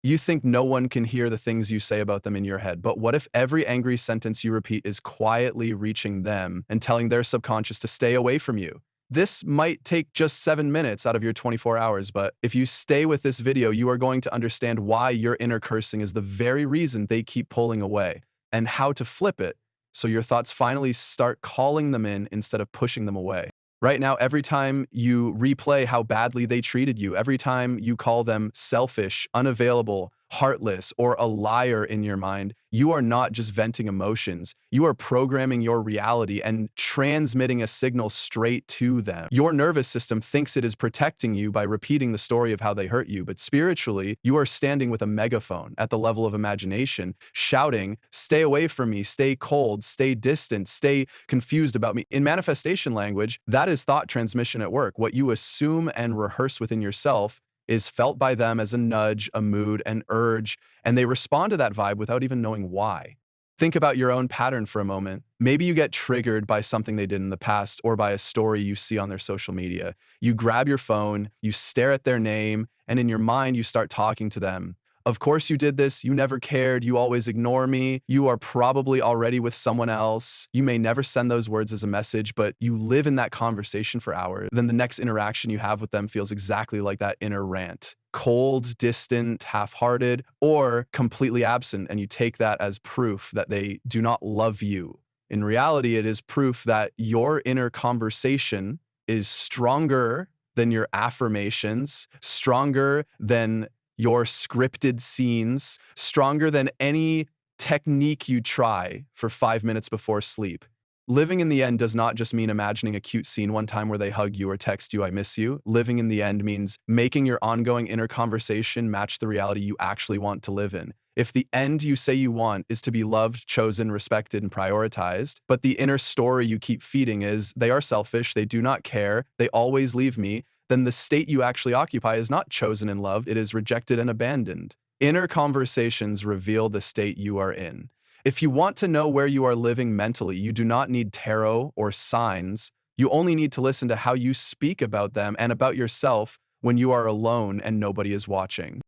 You think no one can hear the things you say about them in your head, but what if every angry sentence you repeat is quietly reaching them and telling their subconscious to stay away from you? This might take just 7 minutes out of your 24 hours, but if you stay with this video, you are going to understand why your inner cursing is the very reason they keep pulling away, and how to flip it so your thoughts finally start calling them in instead of pushing them away. Right now, every time you replay how badly they treated you, every time you call them selfish, unavailable, heartless, or a liar in your mind, you are not just venting emotions. You are programming your reality and transmitting a signal straight to them. Your nervous system thinks it is protecting you by repeating the story of how they hurt you, but spiritually, you are standing with a megaphone at the level of imagination, shouting, "Stay away from me, stay cold, stay distant, stay confused about me." In manifestation language, that is thought transmission at work. What you assume and rehearse within yourself is felt by them as a nudge, a mood, an urge, and they respond to that vibe without even knowing why. Think about your own pattern for a moment. Maybe you get triggered by something they did in the past or by a story you see on their social media. You grab your phone, you stare at their name, and in your mind, you start talking to them. "Of course you did this. You never cared. You always ignore me. You are probably already with someone else." You may never send those words as a message, but you live in that conversation for hours. Then the next interaction you have with them feels exactly like that inner rant. Cold, distant, half-hearted, or completely absent, and you take that as proof that they do not love you. In reality, it is proof that your inner conversation is stronger than your affirmations, stronger than your scripted scenes, stronger than any technique you try for 5 minutes before sleep. Living in the end does not just mean imagining a cute scene one time where they hug you or text you, "I miss you." Living in the end means making your ongoing inner conversation match the reality you actually want to live in. If the end you say you want is to be loved, chosen, respected, and prioritized, but the inner story you keep feeding is, "They are selfish, they do not care, they always leave me," then the state you actually occupy is not chosen and loved, it is rejected and abandoned. Inner conversations reveal the state you are in. If you want to know where you are living mentally, you do not need tarot or signs. You only need to listen to how you speak about them and about yourself when you are alone and nobody is watching.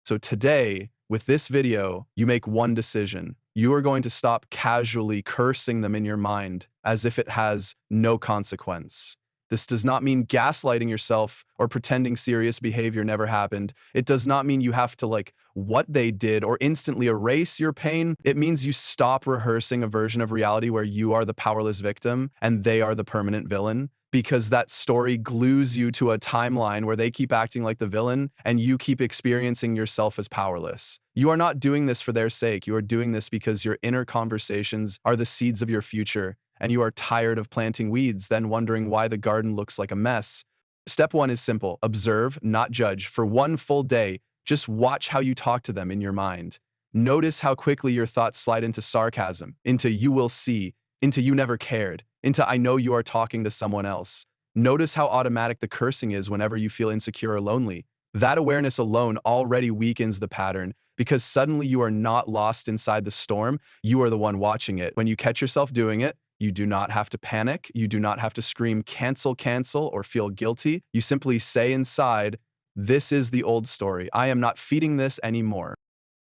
So today, with this video, you make one decision. You are going to stop casually cursing them in your mind as if it has no consequence. This does not mean gaslighting yourself or pretending serious behavior never happened. It does not mean you have to like what they did or instantly erase your pain. It means you stop rehearsing a version of reality where you are the powerless victim and they are the permanent villain, because that story glues you to a timeline where they keep acting like the villain and you keep experiencing yourself as powerless. You are not doing this for their sake. You are doing this because your inner conversations are the seeds of your future, and you are tired of planting weeds, then wondering why the garden looks like a mess. Step one is simple. Observe, not judge. For one full day, just watch how you talk to them in your mind. Notice how quickly your thoughts slide into sarcasm, into "you will see," into "you never cared," into "I know you are talking to someone else." Notice how automatic the cursing is whenever you feel insecure or lonely. That awareness alone already weakens the pattern, because suddenly you are not lost inside the storm, you are the one watching it. When you catch yourself doing it, you do not have to panic, you do not have to scream "cancel, cancel," or feel guilty. You simply say inside, "This is the old story. I am not feeding this anymore."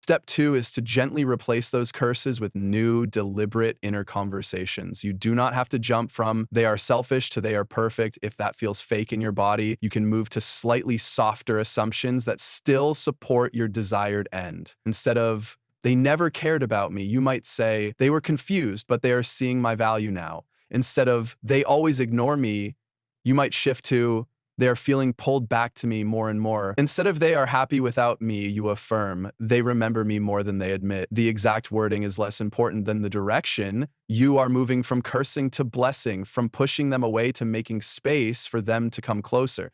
Step two is to gently replace those curses with new, deliberate inner conversations. You do not have to jump from "they are selfish" to "they are perfect." If that feels fake in your body, you can move to slightly softer assumptions that still support your desired end. Instead of "they never cared about me," you might say, "they were confused, but they are seeing my value now." Instead of "they always ignore me," you might shift to "they are feeling pulled back to me more and more." Instead of "they are happy without me," you affirm "they remember me more than they admit." The exact wording is less important than the direction. You are moving from cursing to blessing, from pushing them away to making space for them to come closer.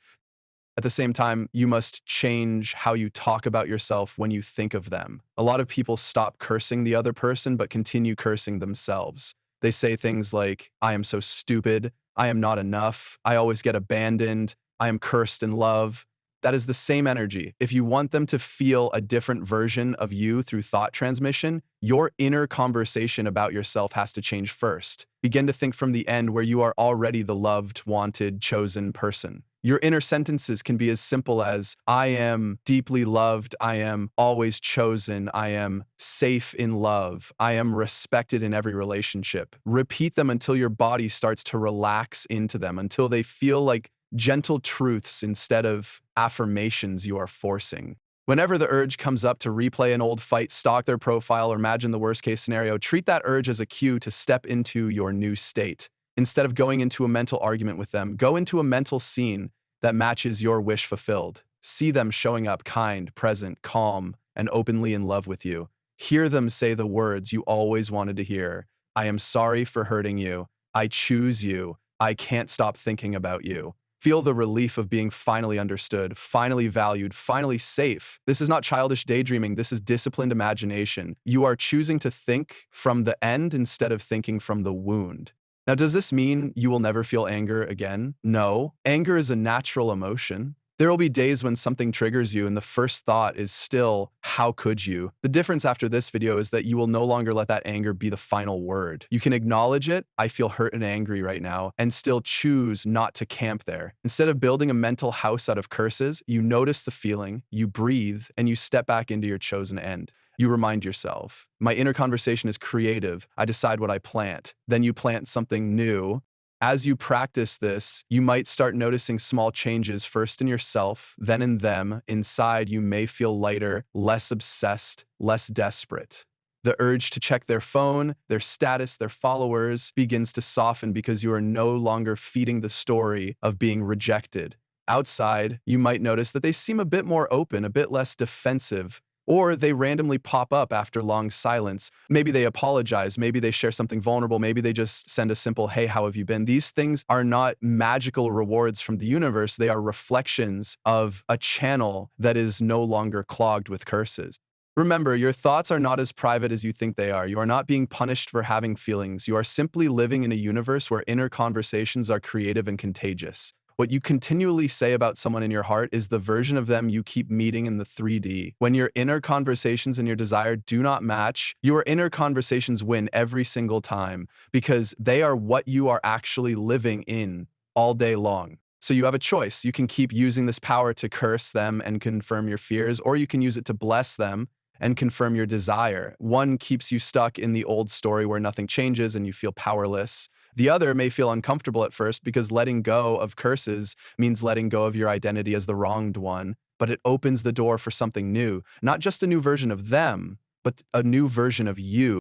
At the same time, you must change how you talk about yourself when you think of them. A lot of people stop cursing the other person but continue cursing themselves. They say things like, "I am so stupid," "I am not enough," "I always get abandoned," "I am cursed in love." That is the same energy. If you want them to feel a different version of you through thought transmission, your inner conversation about yourself has to change first. Begin to think from the end where you are already the loved, wanted, chosen person. Your inner sentences can be as simple as, I am deeply loved, I am always chosen, I am safe in love, I am respected in every relationship. Repeat them until your body starts to relax into them, until they feel like gentle truths instead of affirmations you are forcing. Whenever the urge comes up to replay an old fight, stalk their profile, or imagine the worst-case scenario, treat that urge as a cue to step into your new state. Instead of going into a mental argument with them, go into a mental scene that matches your wish fulfilled. See them showing up kind, present, calm, and openly in love with you. Hear them say the words you always wanted to hear. I am sorry for hurting you. I choose you. I can't stop thinking about you. Feel the relief of being finally understood, finally valued, finally safe. This is not childish daydreaming. This is disciplined imagination. You are choosing to think from the end instead of thinking from the wound. Now, does this mean you will never feel anger again? No. Anger is a natural emotion. There will be days when something triggers you and the first thought is still, how could you? The difference after this video is that you will no longer let that anger be the final word. You can acknowledge it, I feel hurt and angry right now, and still choose not to camp there. Instead of building a mental house out of curses, you notice the feeling, you breathe, and you step back into your chosen end. You remind yourself, my inner conversation is creative. I decide what I plant. Then you plant something new. As you practice this, you might start noticing small changes, first in yourself, then in them. Inside, you may feel lighter, less obsessed, less desperate. The urge to check their phone, their status, their followers begins to soften because you are no longer feeding the story of being rejected. Outside, you might notice that they seem a bit more open, a bit less defensive. Or they randomly pop up after long silence. Maybe they apologize, maybe they share something vulnerable, maybe they just send a simple, hey, how have you been? These things are not magical rewards from the universe. They are reflections of a channel that is no longer clogged with curses. Remember, your thoughts are not as private as you think they are. You are not being punished for having feelings. You are simply living in a universe where inner conversations are creative and contagious. What you continually say about someone in your heart is the version of them you keep meeting in the 3D. When your inner conversations and your desire do not match, your inner conversations win every single time because they are what you are actually living in all day long. So you have a choice. You can keep using this power to curse them and confirm your fears, or you can use it to bless them and confirm your desire. One keeps you stuck in the old story where nothing changes and you feel powerless. The other may feel uncomfortable at first because letting go of curses means letting go of your identity as the wronged one, but it opens the door for something new, not just a new version of them, but a new version of you.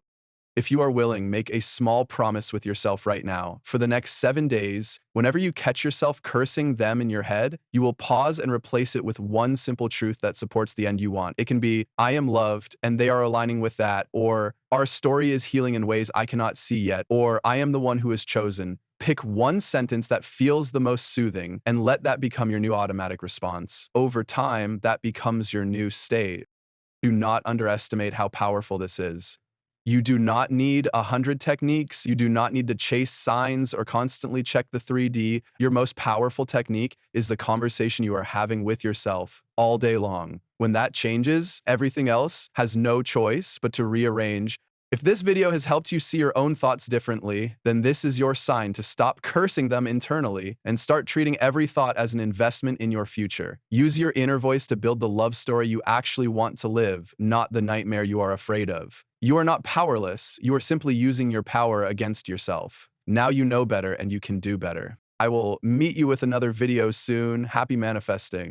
If you are willing, make a small promise with yourself right now. For the next 7 days, whenever you catch yourself cursing them in your head, you will pause and replace it with one simple truth that supports the end you want. It can be, I am loved, and they are aligning with that, or our story is healing in ways I cannot see yet, or I am the one who is chosen. Pick one sentence that feels the most soothing and let that become your new automatic response. Over time, that becomes your new state. Do not underestimate how powerful this is. You do not need 100 techniques. You do not need to chase signs or constantly check the 3D. Your most powerful technique is the conversation you are having with yourself all day long. When that changes, everything else has no choice but to rearrange. If this video has helped you see your own thoughts differently, then this is your sign to stop cursing them internally and start treating every thought as an investment in your future. Use your inner voice to build the love story you actually want to live, not the nightmare you are afraid of. You are not powerless. You are simply using your power against yourself. Now you know better and you can do better. I will meet you with another video soon. Happy manifesting.